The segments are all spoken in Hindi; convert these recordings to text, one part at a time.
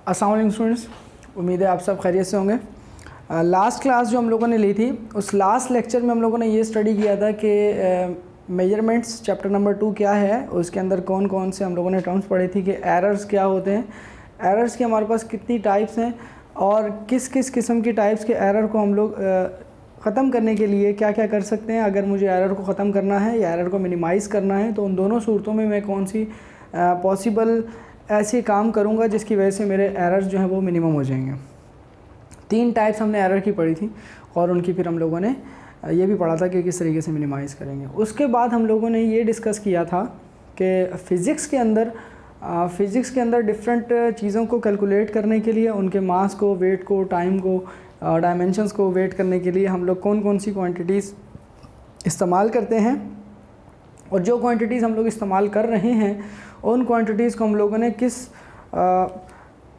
अस्सलाम वालेकुम स्टूडेंट्स, उम्मीद है आप सब खैरियत से होंगे। लास्ट क्लास जो हम लोगों ने ली थी, उस लास्ट लेक्चर में हम लोगों ने ये स्टडी किया था कि मेजरमेंट्स चैप्टर नंबर 2 क्या है, उसके अंदर कौन कौन से हम लोगों ने टर्म्स पढ़े थी कि एरर्स क्या होते हैं, एरर्स की हमारे पास कितनी टाइप्स हैं और किस किस किस्म की टाइप्स के एरर को हम लोग ख़त्म करने के लिए क्या क्या कर सकते हैं। अगर मुझे एरर को ख़त्म करना है या एरर को मिनिमाइज़ करना है तो उन दोनों सूरतों में मैं कौन सी पॉसिबल ऐसे काम करूँगा जिसकी वजह से मेरे एरर्स जो हैं वो मिनिमम हो जाएंगे। 3 टाइप्स हमने एरर की पढ़ी थी और उनकी फिर हम लोगों ने ये भी पढ़ा था कि किस तरीके से मिनिमाइज़ करेंगे। उसके बाद हम लोगों ने ये डिस्कस किया था कि फ़िज़िक्स के अंदर डिफरेंट चीज़ों को कैलकुलेट करने के लिए, उनके मास को, वेट को, टाइम को, डायमेंशंस को वेट करने के लिए हम लोग कौन कौन सी क्वांटिटीज़ इस्तेमाल करते हैं, और जो क्वांटिटीज़ हम लोग इस्तेमाल कर रहे हैं उन क्वांटिटीज़ को हम लोगों ने किस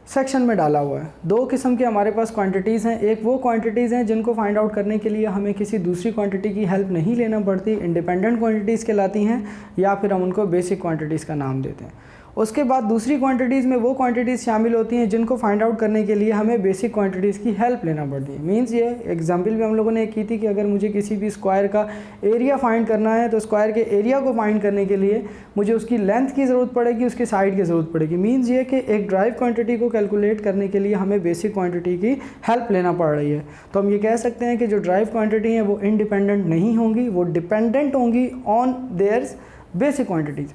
सेक्शन में डाला हुआ है। 2 किस्म के हमारे पास क्वांटिटीज़ हैं। एक वो क्वांटिटीज़ हैं जिनको फाइंड आउट करने के लिए हमें किसी दूसरी क्वांटिटी की हेल्प नहीं लेना पड़ती, इंडिपेंडेंट क्वांटिटीज़ कहलाती हैं, या फिर हम उनको बेसिक क्वांटिटीज़ का नाम देते हैं। उसके बाद दूसरी क्वांटिटीज़ में वो क्वांटिटीज़ शामिल होती हैं जिनको फाइंड आउट करने के लिए हमें बेसिक क्वांटिटीज़ की हेल्प लेना पड़ती है। मींस ये एग्जांपल भी हम लोगों ने की थी कि अगर मुझे किसी भी स्क्वायर का एरिया फाइंड करना है तो स्क्वायर के एरिया को फाइंड करने के लिए मुझे उसकी लेंथ की ज़रूरत पड़ेगी, उसकी साइड की ज़रूरत पड़ेगी। मींस ये कि एक ड्राइव क्वांटिटी को कैलकुलेट करने के लिए हमें बेसिक क्वांटिटी की हेल्प लेना पड़ रही है। तो हम ये कह सकते हैं कि जो ड्राइव क्वांटिटी हैं वो इंडिपेंडेंट नहीं होंगी, वो डिपेंडेंट होंगी ऑन देयर बेसिक क्वांटिटीज़।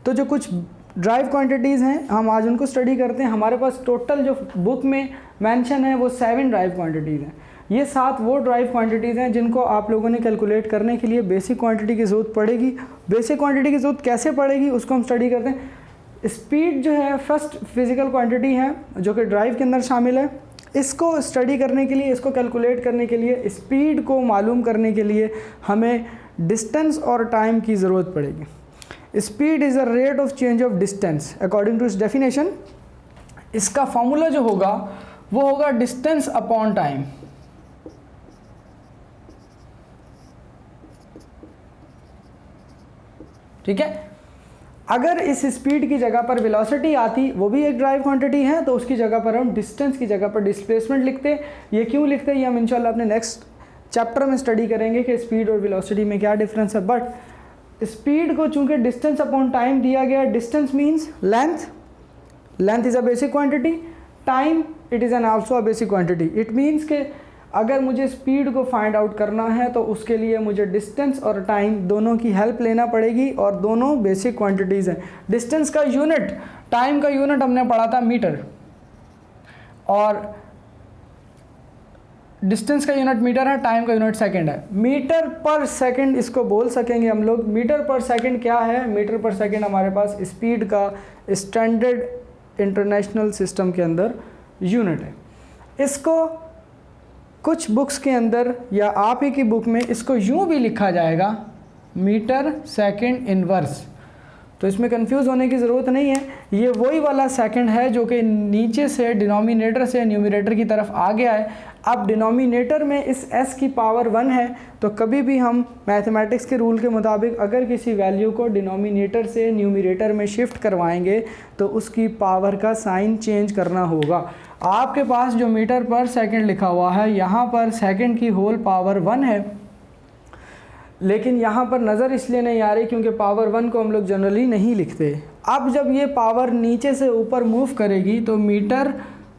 तो जो कुछ ड्राइव क्वांटिटीज़ हैं हम आज उनको स्टडी करते हैं। हमारे पास टोटल जो बुक में मेंशन है वो 7 ड्राइव क्वांटिटीज़ हैं। ये 7 वो ड्राइव क्वांटिटीज़ हैं जिनको आप लोगों ने कैलकुलेट करने के लिए बेसिक क्वांटिटी की ज़रूरत पड़ेगी। बेसिक क्वांटिटी की ज़रूरत कैसे पड़ेगी उसको हम स्टडी करते हैं। स्पीड जो है फर्स्ट फिज़िकल क्वांटिटी है जो कि ड्राइव के अंदर शामिल है। इसको स्टडी करने के लिए, इसको कैलकुलेट करने के लिए, स्पीड को मालूम करने के लिए हमें डिस्टेंस और टाइम की ज़रूरत पड़ेगी। Speed is a rate of change of distance according to इस डेफिनेशन। इसका फॉर्मूला जो होगा वो होगा डिस्टेंस अपॉन टाइम। ठीक है, अगर इस स्पीड की जगह पर वेलोसिटी आती, वो भी एक ड्राइव क्वांटिटी है, तो उसकी जगह पर हम डिस्टेंस की जगह पर डिस्प्लेसमेंट लिखते। ये क्यों लिखते ये हम इंशाल्लाह अपने नेक्स्ट चैप्टर में स्टडी करेंगे कि स्पीड और वेलोसिटी में क्या डिफरेंस है। बट स्पीड को चूंकि डिस्टेंस अपॉन टाइम दिया गया, distance means length, length is a basic quantity, time it is an also a basic quantity. It means कि अगर मुझे स्पीड को फाइंड आउट करना है तो उसके लिए मुझे डिस्टेंस और टाइम दोनों की हेल्प लेना पड़ेगी, और दोनों बेसिक क्वांटिटीज़ हैं। डिस्टेंस का यूनिट, टाइम का यूनिट हमने पढ़ा था मीटर, और डिस्टेंस का यूनिट मीटर है, टाइम का यूनिट सेकंड है। मीटर पर सेकंड इसको बोल सकेंगे हम लोग। मीटर पर सेकंड क्या है? मीटर पर सेकंड हमारे पास स्पीड का स्टैंडर्ड इंटरनेशनल सिस्टम के अंदर यूनिट है। इसको कुछ बुक्स के अंदर या आप ही की बुक में इसको यूँ भी लिखा जाएगा, मीटर सेकंड इनवर्स। तो इसमें कंफ्यूज होने की ज़रूरत नहीं है। ये वही वाला सेकंड है जो कि नीचे से डिनोमिनेटर से न्यूमरेटर की तरफ आ गया है। अब डिनोमिनेटर में इस s की पावर 1 है, तो कभी भी हम मैथमेटिक्स के रूल के मुताबिक अगर किसी वैल्यू को डिनोमिनेटर से न्यूमरेटर में शिफ्ट करवाएंगे तो उसकी पावर का साइन चेंज करना होगा। आपके पास जो मीटर पर सेकंड लिखा हुआ है, यहाँ पर सेकंड की होल पावर 1 है, लेकिन यहाँ पर नज़र इसलिए नहीं आ रही क्योंकि पावर 1 को हम लोग जनरली नहीं लिखते। अब जब ये पावर नीचे से ऊपर मूव करेगी तो मीटर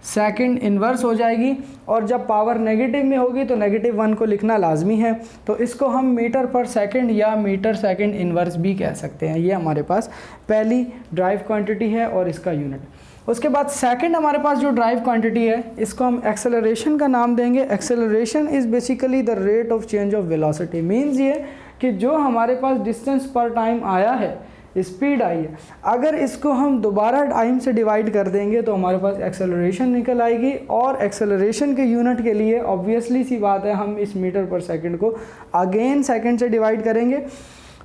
सेकंड इन्वर्स हो जाएगी, और जब पावर नेगेटिव में होगी तो -1 को लिखना लाजमी है। तो इसको हम मीटर पर सेकंड या मीटर सेकंड इन्वर्स भी कह सकते हैं। ये हमारे पास पहली ड्राइव क्वांटिटी है और इसका यूनिट। उसके बाद सेकंड हमारे पास जो ड्राइव क्वांटिटी है, इसको हम एक्सेलरेशन का नाम देंगे। Acceleration is basically the rate of change of velocity. Means ये कि जो हमारे पास डिस्टेंस पर टाइम आया है, स्पीड आई है, अगर इसको हम दोबारा टाइम से डिवाइड कर देंगे तो हमारे पास एक्सेलरेशन निकल आएगी। और एक्सेलरेशन के यूनिट के लिए ऑब्वियसली सी बात है हम इस मीटर पर सेकंड को अगेन सेकंड से डिवाइड करेंगे।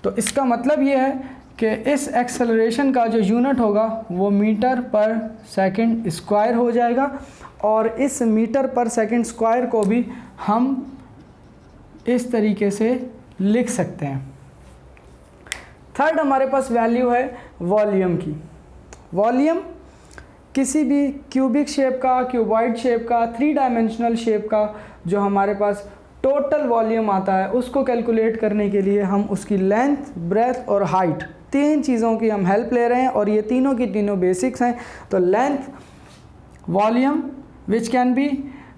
तो इसका मतलब ये है कि इस एक्सेलरेशन का जो यूनिट होगा वो मीटर पर सेकंड स्क्वायर हो जाएगा, और इस मीटर पर सेकंड स्क्वायर को भी हम इस तरीके से लिख सकते हैं। थर्ड हमारे पास वैल्यू है वॉल्यूम की। वॉल्यूम किसी भी क्यूबिक शेप का, क्यूबॉइड शेप का, 3 डायमेंशनल शेप का जो हमारे पास टोटल वॉल्यूम आता है उसको कैलकुलेट करने के लिए हम उसकी लेंथ, ब्रेथ और हाइट 3 चीज़ों की हम हेल्प ले रहे हैं और ये तीनों की तीनों बेसिक्स हैं। तो length, volume which can be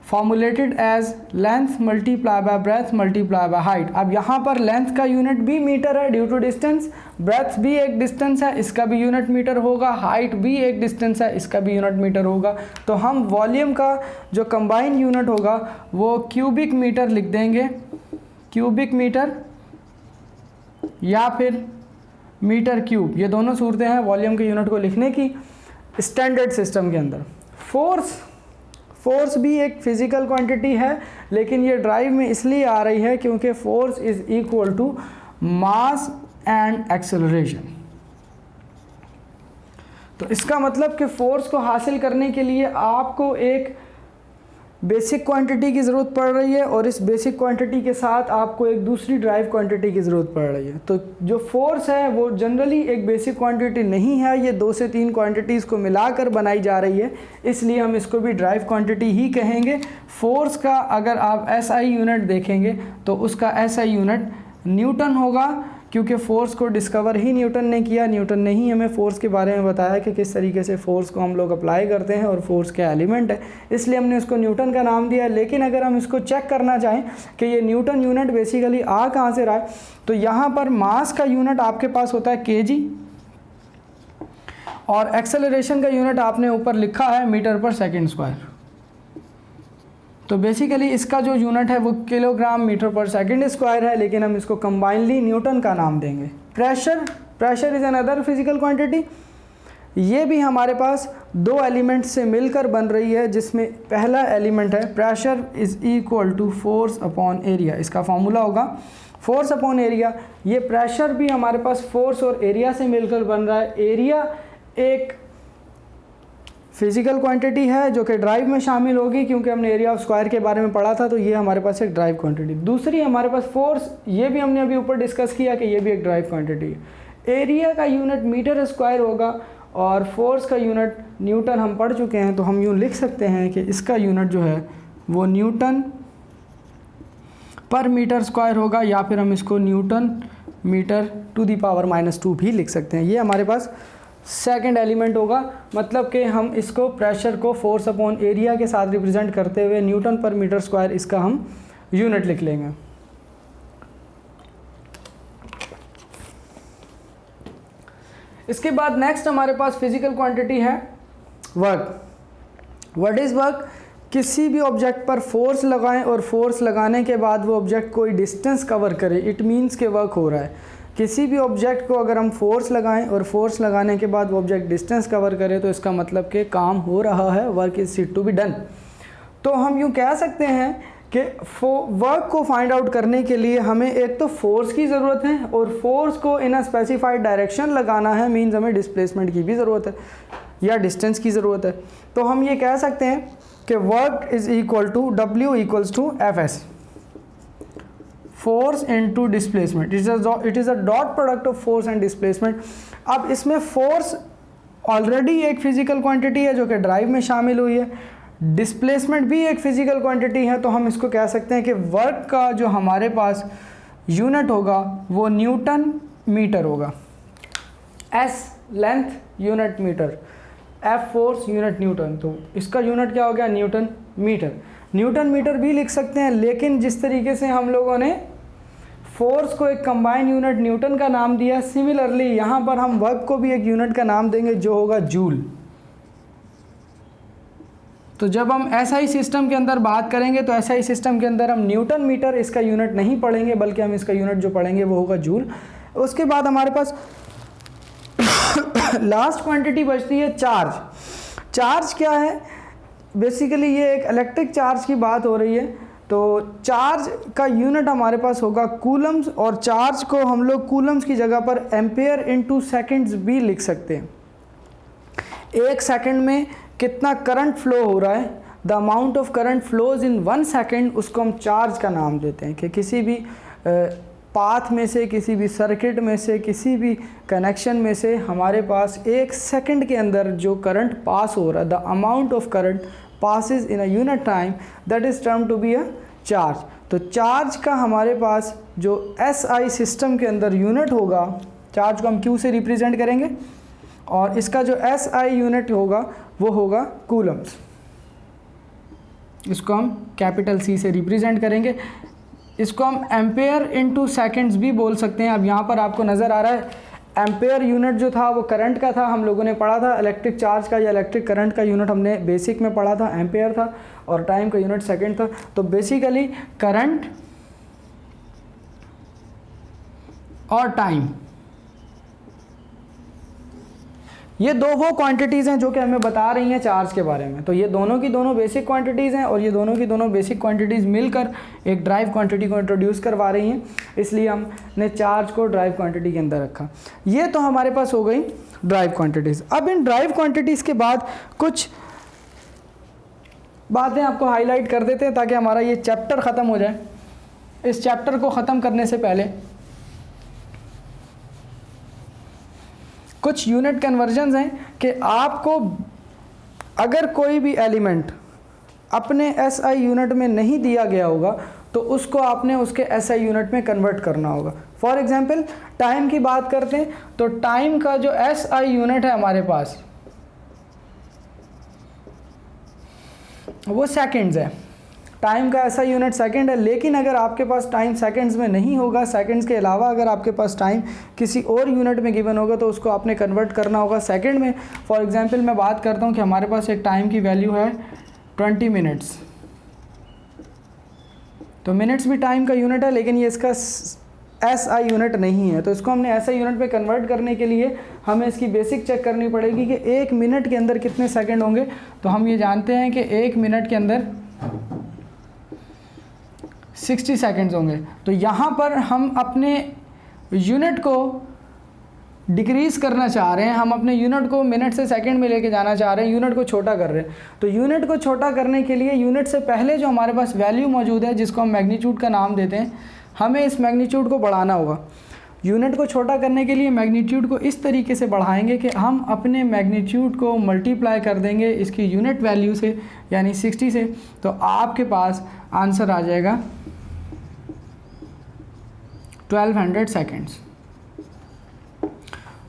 formulated as length multiply by breadth multiply by height. अब यहाँ पर लेंथ का यूनिट भी मीटर है ड्यू टू डिस्टेंस, ब्रेथ भी एक डिस्टेंस है, इसका भी यूनिट मीटर होगा, हाइट भी एक डिस्टेंस है, इसका भी यूनिट मीटर होगा। तो हम वॉल्यूम का जो कंबाइंड यूनिट होगा वो क्यूबिक मीटर लिख देंगे, क्यूबिक मीटर या फिर मीटर क्यूब, ये दोनों सूरतें हैं वॉल्यूम के यूनिट को लिखने की स्टैंडर्ड सिस्टम के अंदर। फोर्स भी एक फिजिकल क्वांटिटी है, लेकिन ये ड्राइव में इसलिए आ रही है क्योंकि force is equal to mass and acceleration. तो इसका मतलब कि फोर्स को हासिल करने के लिए आपको एक बेसिक क्वांटिटी की ज़रूरत पड़ रही है और इस बेसिक क्वांटिटी के साथ आपको एक दूसरी ड्राइव क्वांटिटी की ज़रूरत पड़ रही है। तो जो फोर्स है वो जनरली एक बेसिक क्वांटिटी नहीं है, ये 2 से 3 क्वांटिटीज़ को मिलाकर बनाई जा रही है, इसलिए हम इसको भी ड्राइव क्वांटिटी ही कहेंगे। फोर्स का अगर आप SI यूनिट देखेंगे तो उसका SI यूनिट न्यूटन होगा, क्योंकि फ़ोर्स को डिस्कवर ही न्यूटन ने किया। न्यूटन ने ही हमें फ़ोर्स के बारे में बताया कि किस तरीके से फ़ोर्स को हम लोग अप्लाई करते हैं और फोर्स क्या एलिमेंट है, इसलिए हमने उसको न्यूटन का नाम दिया। लेकिन अगर हम इसको चेक करना चाहें कि ये न्यूटन यूनिट बेसिकली आ कहाँ से रहा है, तो यहाँ पर मास का यूनिट आपके पास होता है kg और एक्सेलरेशन का यूनिट आपने ऊपर लिखा है मीटर पर सेकेंड स्क्वायर। तो बेसिकली इसका जो यूनिट है वो किलोग्राम मीटर पर सेकंड स्क्वायर है, लेकिन हम इसको कंबाइनली न्यूटन का नाम देंगे। Pressure is another physical quantity, ये भी हमारे पास 2 एलिमेंट से मिलकर बन रही है, जिसमें पहला एलिमेंट है pressure is equal to force upon area. इसका फॉर्मूला होगा फोर्स अपॉन एरिया। ये प्रेशर भी हमारे पास फोर्स और एरिया से मिलकर बन रहा है। एरिया एक फिजिकल क्वांटिटी है जो कि ड्राइव में शामिल होगी, क्योंकि हमने एरिया ऑफ स्क्वायर के बारे में पढ़ा था, तो ये हमारे पास एक ड्राइव क्वांटिटी। दूसरी हमारे पास फोर्स, ये भी हमने अभी ऊपर डिस्कस किया कि ये भी एक ड्राइव क्वांटिटी है। एरिया का यूनिट मीटर स्क्वायर होगा और फोर्स का यूनिट न्यूटन हम पढ़ चुके हैं, तो हम यूँ लिख सकते हैं कि इसका यूनिट जो है वो न्यूटन पर मीटर स्क्वायर होगा, या फिर हम इसको newton metre to the power -2 भी लिख सकते हैं। ये हमारे पास सेकंड एलिमेंट होगा, मतलब कि हम इसको प्रेशर को फोर्स अपॉन एरिया के साथ रिप्रेजेंट करते हुए न्यूटन पर मीटर स्क्वायर इसका हम यूनिट लिख लेंगे। इसके बाद नेक्स्ट हमारे पास फिजिकल क्वांटिटी है वर्क। What is work? किसी भी ऑब्जेक्ट पर फोर्स लगाएं और फोर्स लगाने के बाद वो ऑब्जेक्ट कोई डिस्टेंस कवर करे, इट मीन्स के वर्क हो रहा है। किसी भी ऑब्जेक्ट को अगर हम फोर्स लगाएं और फोर्स लगाने के बाद वो ऑब्जेक्ट डिस्टेंस कवर करे, तो इसका मतलब कि काम हो रहा है, work is said to be done. तो हम यूँ कह सकते हैं कि वर्क को फाइंड आउट करने के लिए हमें एक तो फोर्स की ज़रूरत है, और फोर्स को इन अ स्पेसिफाइड डायरेक्शन लगाना है, मीन्स हमें डिस्प्लेसमेंट की भी ज़रूरत है या डिस्टेंस की ज़रूरत है। तो हम ये कह सकते हैं कि work is equal to W equals to Fs, force into displacement. It is a dot product of force and displacement. अब इसमें फोर्स ऑलरेडी एक फिजिकल क्वांटिटी है जो कि ड्राइव में शामिल हुई है, डिस्प्लेसमेंट भी एक फिजिकल क्वांटिटी है, तो हम इसको कह सकते हैं कि वर्क का जो हमारे पास यूनिट होगा वो न्यूटन मीटर होगा। S length unit metre, F force unit newton, तो इसका यूनिट क्या हो गया? Newton metre. न्यूटन मीटर भी लिख सकते हैं, लेकिन जिस तरीके से हम लोगों ने फोर्स को एक कंबाइंड यूनिट न्यूटन का नाम दिया, सिमिलरली यहाँ पर हम वर्क को भी एक यूनिट का नाम देंगे जो होगा जूल। तो जब हम SI सिस्टम के अंदर बात करेंगे तो SI सिस्टम के अंदर हम न्यूटन मीटर इसका यूनिट नहीं पढ़ेंगे, बल्कि हम इसका यूनिट जो पढ़ेंगे वो होगा जूल। उसके बाद हमारे पास लास्ट क्वांटिटी बचती है चार्ज। चार्ज क्या है? बेसिकली ये एक इलेक्ट्रिक चार्ज की बात हो रही है। तो चार्ज का यूनिट हमारे पास होगा कूलम्स, और चार्ज को हम लोग कूलम्स की जगह पर एम्पेयर इनटू सेकंड्स भी लिख सकते हैं। एक सेकंड में कितना करंट फ्लो हो रहा है, the amount of current flows in 1 second, उसको हम चार्ज का नाम देते हैं। कि किसी भी पाथ में से, किसी भी सर्किट में से, किसी भी कनेक्शन में से हमारे पास 1 सेकंड के अंदर जो करंट पास हो रहा है, the amount of current passes in a unit time, that is termed to be a charge। तो चार्ज का हमारे पास जो SI सिस्टम के अंदर यूनिट होगा, चार्ज को हम Q से रिप्रेजेंट करेंगे और इसका जो SI यूनिट होगा वो होगा कूलम्स। इसको हम कैपिटल C से रिप्रेजेंट करेंगे। इसको हम एम्पेयर इनटू सेकंड्स भी बोल सकते हैं। अब यहाँ पर आपको नज़र आ रहा है एम्पेयर यूनिट जो था वो करंट का था, हम लोगों ने पढ़ा था। इलेक्ट्रिक चार्ज का या इलेक्ट्रिक करंट का यूनिट हमने बेसिक में पढ़ा था, एम्पेयर था, और टाइम का यूनिट सेकंड था। तो बेसिकली करंट और टाइम, ये वो क्वांटिटीज़ हैं जो कि हमें बता रही हैं चार्ज के बारे में। तो ये दोनों की दोनों बेसिक क्वांटिटीज़ हैं और ये दोनों की दोनों बेसिक क्वांटिटीज़ मिलकर एक ड्राइव क्वांटिटी को इंट्रोड्यूस करवा रही हैं, इसलिए हमने चार्ज को ड्राइव क्वांटिटी के अंदर रखा। ये तो हमारे पास हो गई ड्राइव क्वांटिटीज़। अब इन ड्राइव क्वांटिटीज़ के बाद कुछ बातें आपको हाईलाइट कर देते हैं ताकि हमारा ये चैप्टर ख़त्म हो जाए। इस चैप्टर को ख़त्म करने से पहले कुछ यूनिट कन्वर्जन्स हैं कि आपको अगर कोई भी एलिमेंट अपने SI यूनिट में नहीं दिया गया होगा तो उसको आपने उसके SI यूनिट में कन्वर्ट करना होगा। फॉर एग्जांपल टाइम की बात करते हैं तो टाइम का जो SI यूनिट है हमारे पास वो सेकंड्स है। टाइम का SI यूनिट सेकंड है, लेकिन अगर आपके पास टाइम सेकंड्स में नहीं होगा, सेकंड्स के अलावा अगर आपके पास टाइम किसी और यूनिट में गिवन होगा तो उसको आपने कन्वर्ट करना होगा सेकंड में। फॉर एग्जांपल मैं बात करता हूँ कि हमारे पास एक टाइम की वैल्यू है 20 मिनट्स। तो मिनट्स भी टाइम का यूनिट है, लेकिन ये इसका SI यूनिट नहीं है। तो इसको हमने SI यूनिट में कन्वर्ट करने के लिए हमें इसकी बेसिक चेक करनी पड़ेगी कि 1 मिनट के अंदर कितने सेकंड होंगे। तो हम ये जानते हैं कि 1 मिनट के अंदर 60 सेकंड्स होंगे। तो यहाँ पर हम अपने यूनिट को डिक्रीज़ करना चाह रहे हैं, हम अपने यूनिट को मिनट से सेकंड में लेके जाना चाह रहे हैं, यूनिट को छोटा कर रहे हैं। तो यूनिट को छोटा करने के लिए यूनिट से पहले जो हमारे पास वैल्यू मौजूद है जिसको हम मैग्नीट्यूड का नाम देते हैं, हमें इस मैग्नीट्यूड को बढ़ाना होगा। यूनिट को छोटा करने के लिए मैग्नीट्यूड को इस तरीके से बढ़ाएंगे कि हम अपने मैग्नीट्यूड को मल्टीप्लाई कर देंगे इसकी यूनिट वैल्यू से, यानी 60 से। तो आपके पास आंसर आ जाएगा 1200 सेकेंड्स।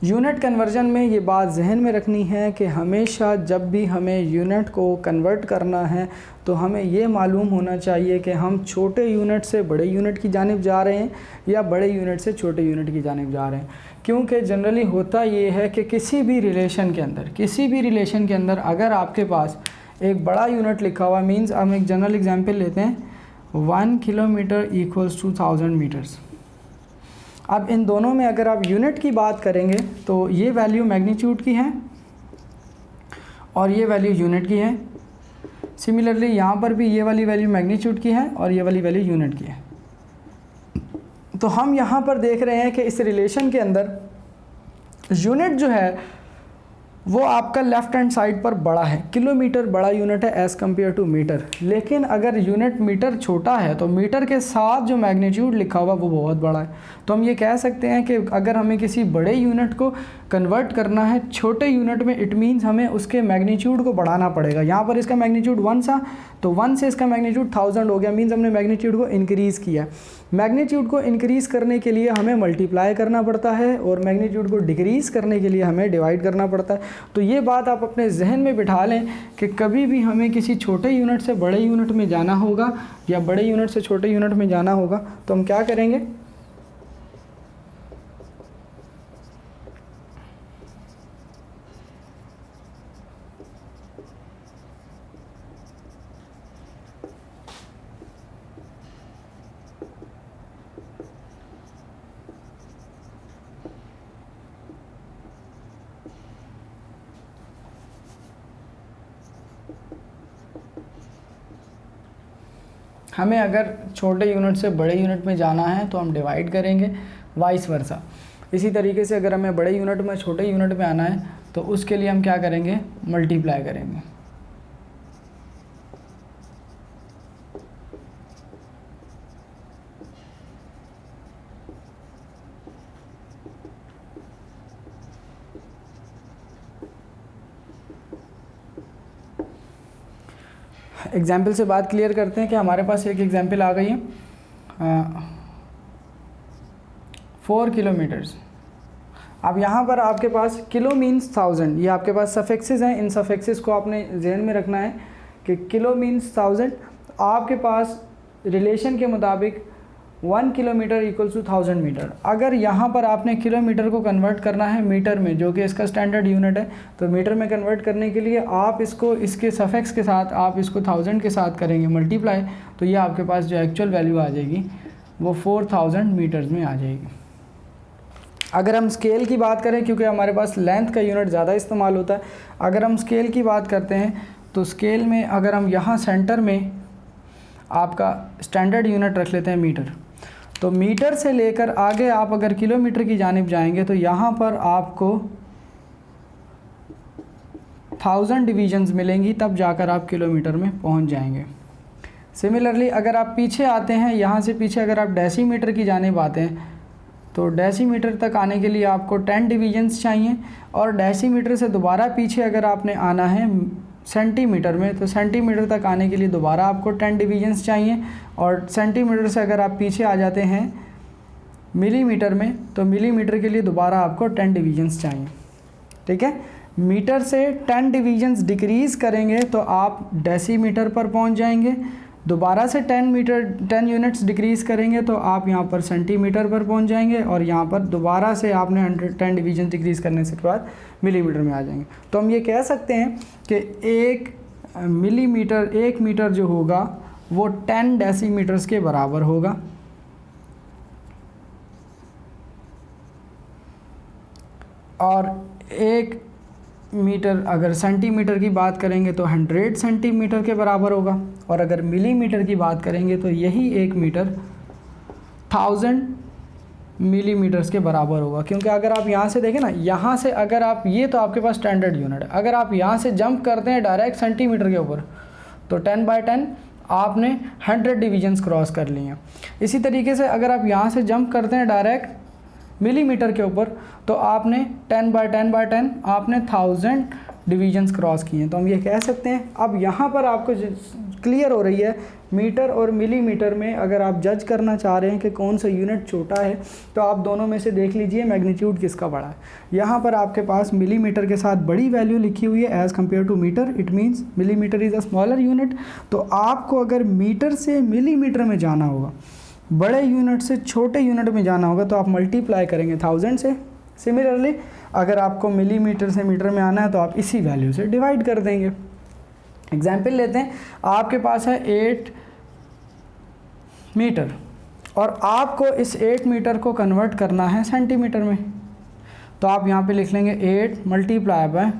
यूनिट कन्वर्जन में ये बात जहन में रखनी है कि हमेशा जब भी हमें यूनिट को कन्वर्ट करना है तो हमें ये मालूम होना चाहिए कि हम छोटे यूनिट से बड़े यूनिट की जानिब जा रहे हैं या बड़े यूनिट से छोटे यूनिट की जानिब जा रहे हैं। क्योंकि जनरली होता ये है कि किसी भी रिलेशन के अंदर अगर आपके पास एक बड़ा यूनिट लिखा हुआ, मीन्स हम एक जनरल एग्जाम्पल लेते हैं, 1 किलोमीटर इक्वल्स टू 1000 मीटर्स। अब इन दोनों में अगर आप यूनिट की बात करेंगे तो ये वैल्यू मैग्नीट्यूड की है और ये वैल्यू यूनिट की है। सिमिलरली यहाँ पर भी ये वाली वैल्यू मैग्नीट्यूड की है और ये वाली वैल्यू यूनिट की है। तो हम यहाँ पर देख रहे हैं कि इस रिलेशन के अंदर यूनिट जो है वो आपका लेफ़्ट हैंड साइड पर बड़ा है। किलोमीटर बड़ा यूनिट है एज़ कम्पेयर टू मीटर, लेकिन अगर यूनिट मीटर छोटा है तो मीटर के साथ जो मैग्नीट्यूड लिखा हुआ वो बहुत बड़ा है। तो हम ये कह सकते हैं कि अगर हमें किसी बड़े यूनिट को कन्वर्ट करना है छोटे यूनिट में, इट मीन्स हमें उसके मैग्नीट्यूड को बढ़ाना पड़ेगा। यहाँ पर इसका मैग्नीट्यूड 1 था तो 1 से इसका मैग्नीट्यूड 1000 हो गया, मीन्स हमने मैग्नीट्यूड को इंक्रीज़ किया। मैग्नीट्यूड को इंक्रीज़ करने के लिए हमें मल्टीप्लाई करना पड़ता है और मैग्नीट्यूड को डिक्रीज़ करने के लिए हमें डिवाइड करना पड़ता है। तो ये बात आप अपने जहन में बिठा लें कि कभी भी हमें किसी छोटे यूनिट से बड़े यूनिट में जाना होगा या बड़े यूनिट से छोटे यूनिट में जाना होगा तो हम क्या करेंगे, हमें अगर छोटे यूनिट से बड़े यूनिट में जाना है तो हम डिवाइड करेंगे, वाइस वर्सा। इसी तरीके से अगर हमें बड़े यूनिट में छोटे यूनिट में आना है तो उसके लिए हम क्या करेंगे, मल्टीप्लाई करेंगे। एग्जाम्पल से बात क्लियर करते हैं कि हमारे पास एक एग्जाम्पल आ गई है 4 किलोमीटर्स। अब यहाँ पर आपके पास किलो मीन्स 1000, ये आपके पास सफिक्सेस हैं, इन सफिक्सेस को आपने जहन में रखना है कि किलो मीन्स 1000। आपके पास रिलेशन के मुताबिक 1 किलोमीटर इक्वल्स टू 1000 मीटर। अगर यहाँ पर आपने किलोमीटर को कन्वर्ट करना है मीटर में, जो कि इसका स्टैंडर्ड यूनिट है, तो मीटर में कन्वर्ट करने के लिए आप इसको इसके सफिक्स के साथ आप इसको 1000 के साथ करेंगे मल्टीप्लाई, तो ये आपके पास जो एक्चुअल वैल्यू आ जाएगी वो 4000 मीटर्स में आ जाएगी। अगर हम स्केल की बात करें, क्योंकि हमारे पास लेंथ का यूनिट ज़्यादा इस्तेमाल होता है, अगर हम स्केल की बात करते हैं तो स्केल में अगर हम यहाँ सेंटर में आपका स्टैंडर्ड यूनिट रख लेते हैं मीटर, तो मीटर से लेकर आगे आप अगर किलोमीटर की जानिब जाएंगे तो यहाँ पर आपको 1000 डिवीजन्स मिलेंगी, तब जाकर आप किलोमीटर में पहुँच जाएंगे। सिमिलरली अगर आप पीछे आते हैं, यहाँ से पीछे अगर आप डेसीमीटर की जानिब आते हैं तो डेसीमीटर तक आने के लिए आपको 10 डिवीजन्स चाहिए, और डेसीमीटर से दोबारा पीछे अगर आपने आना है सेंटीमीटर में, तो सेंटीमीटर तक आने के लिए दोबारा आपको 10 डिवीजन्स चाहिए, और सेंटीमीटर से अगर आप पीछे आ जाते हैं मिलीमीटर में, तो मिलीमीटर के लिए दोबारा आपको 10 डिवीजन्स चाहिए। ठीक है, मीटर से 10 डिवीजन्स डिक्रीज़ करेंगे तो आप डेसीमीटर पर पहुंच जाएंगे, दोबारा से 10 यूनिट्स डिक्रीज़ करेंगे तो आप यहाँ पर सेंटीमीटर पर पहुँच जाएंगे, और यहाँ पर दोबारा से आपने 10 डिवीजन डिक्रीज़ करने के बाद मिलीमीटर में आ जाएंगे। तो हम ये कह सकते हैं कि 1 मीटर जो होगा वो 10 डेसीमीटर्स के बराबर होगा, और 1 मीटर अगर सेंटीमीटर की बात करेंगे तो 100 सेंटीमीटर के बराबर होगा, और अगर मिलीमीटर की बात करेंगे तो यही 1 मीटर 1000 मिलीमीटर्स के बराबर होगा। क्योंकि अगर आप यहाँ से देखें ना, यहाँ से अगर आप, ये तो आपके पास स्टैंडर्ड यूनिट है, अगर आप यहाँ से जंप करते हैं डायरेक्ट सेंटीमीटर के ऊपर तो 10/10 आपने 100 डिवीजन्स क्रॉस कर लिए हैं। इसी तरीके से अगर आप यहाँ से जंप करते हैं डायरेक्ट मिलीमीटर के ऊपर तो आपने 10/10 आपने 1000 डिवीजन्स क्रॉस किए हैं। तो हम ये कह सकते हैं, अब यहाँ पर आपको क्लियर हो रही है मीटर और मिलीमीटर में अगर आप जज करना चाह रहे हैं कि कौन सा यूनिट छोटा है, तो आप दोनों में से देख लीजिए मैग्नीट्यूड किसका बड़ा है। यहाँ पर आपके पास मिलीमीटर के साथ बड़ी वैल्यू लिखी हुई है as compare to metre, it means millimetre is a smaller unit. तो आपको अगर मीटर से मिलीमीटर में जाना होगा, बड़े यूनिट से छोटे यूनिट में जाना होगा, तो आप मल्टीप्लाई करेंगे 1000 से। सिमिलरली अगर आपको मिलीमीटर से मीटर में आना है तो आप इसी वैल्यू से डिवाइड कर देंगे। एग्जाम्पल लेते हैं, आपके पास है 8 मीटर और आपको इस 8 मीटर को कन्वर्ट करना है सेंटीमीटर में, तो आप यहाँ पे लिख लेंगे 8 multiply by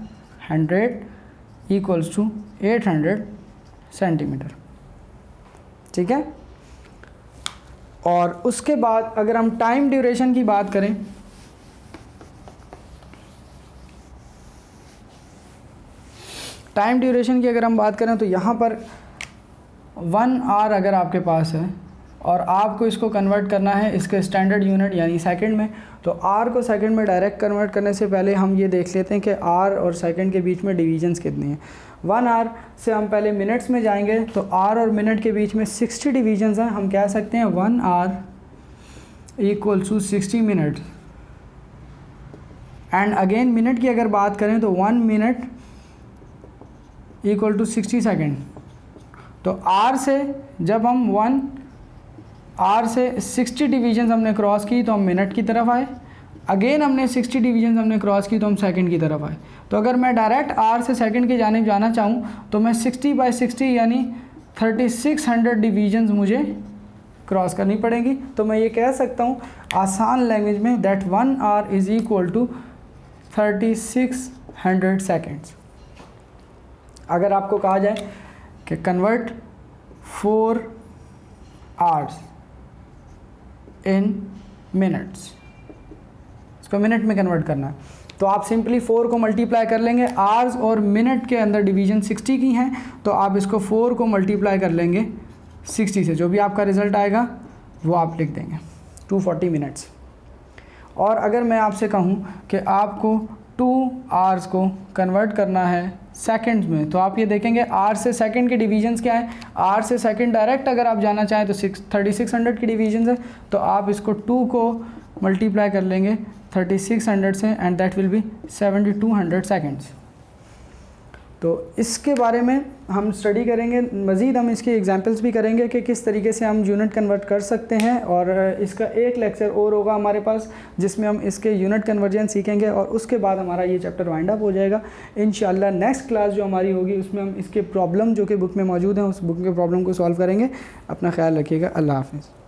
100 equals to 800 centimetre. ठीक है, और उसके बाद अगर हम टाइम ड्यूरेशन की बात करें, टाइम ड्यूरेशन की अगर हम बात करें तो यहाँ पर 1 आवर अगर आपके पास है और आपको इसको कन्वर्ट करना है इसके स्टैंडर्ड यूनिट यानी सेकंड में, तो आर को सेकंड में डायरेक्ट कन्वर्ट करने से पहले हम ये देख लेते हैं कि आर और सेकंड के बीच में डिवीजन्स कितनी हैं। 1 आवर से हम पहले मिनट्स में जाएंगे, तो आर और मिनट के बीच में 60 डिवीजन्स हैं। हम कह सकते हैं 1 hour equals to 60 minute. And again minute की अगर बात करें तो 1 मिनट इक्वल टू 60 सेकेंड। तो आर से जब हम 1 आर से 60 डिवीजन्स हमने क्रॉस की तो हम मिनट की तरफ आए, अगेन हमने 60 डिवीजन्स हमने क्रॉस की तो हम सेकंड की तरफ आए। तो अगर मैं डायरेक्ट आर से सेकंड की जानिब जाना चाहूँ तो मैं 60/60 यानी 3600 डिवीजन्स मुझे क्रॉस करनी पड़ेगी। तो मैं ये कह सकता हूँ आसान लैंग्वेज में that 1 hour is equal to 3600 seconds. अगर आपको कहा जाए कि कन्वर्ट 4 आवर्स इन मिनट्स, इसको मिनट में कन्वर्ट करना है, तो आप सिंपली 4 को मल्टीप्लाई कर लेंगे। आवर्स और मिनट के अंदर डिवीजन 60 की हैं, तो आप इसको 4 को मल्टीप्लाई कर लेंगे 60 से, जो भी आपका रिज़ल्ट आएगा वो आप लिख देंगे 240 मिनट्स। और अगर मैं आपसे कहूँ कि आपको 2 आवर्स को कन्वर्ट करना है सेकंड्स में। तो आप ये देखेंगे आर से सेकंड के डिवीजन्स क्या है, आर से सेकंड डायरेक्ट अगर आप जाना चाहें तो 3600 की डिवीजन्स है, तो आप इसको 2 को मल्टीप्लाई कर लेंगे 3600 से and that will be 7200 seconds. तो इसके बारे में हम स्टडी करेंगे, मज़ीद हम इसके एग्जांपल्स भी करेंगे कि किस तरीके से हम यूनिट कन्वर्ट कर सकते हैं, और इसका एक लेक्चर और होगा हमारे पास जिसमें हम इसके यूनिट कन्वर्जन सीखेंगे और उसके बाद हमारा ये चैप्टर वाइंड अप हो जाएगा इंशाल्लाह। नेक्स्ट क्लास जो हमारी होगी उसमें हम इसके प्रॉब्लम जो कि बुक में मौजूद हैं उस बुक के प्रॉब्लम को सॉल्व करेंगे। अपना ख्याल रखिएगा, अल्लाह हाफ़िज़।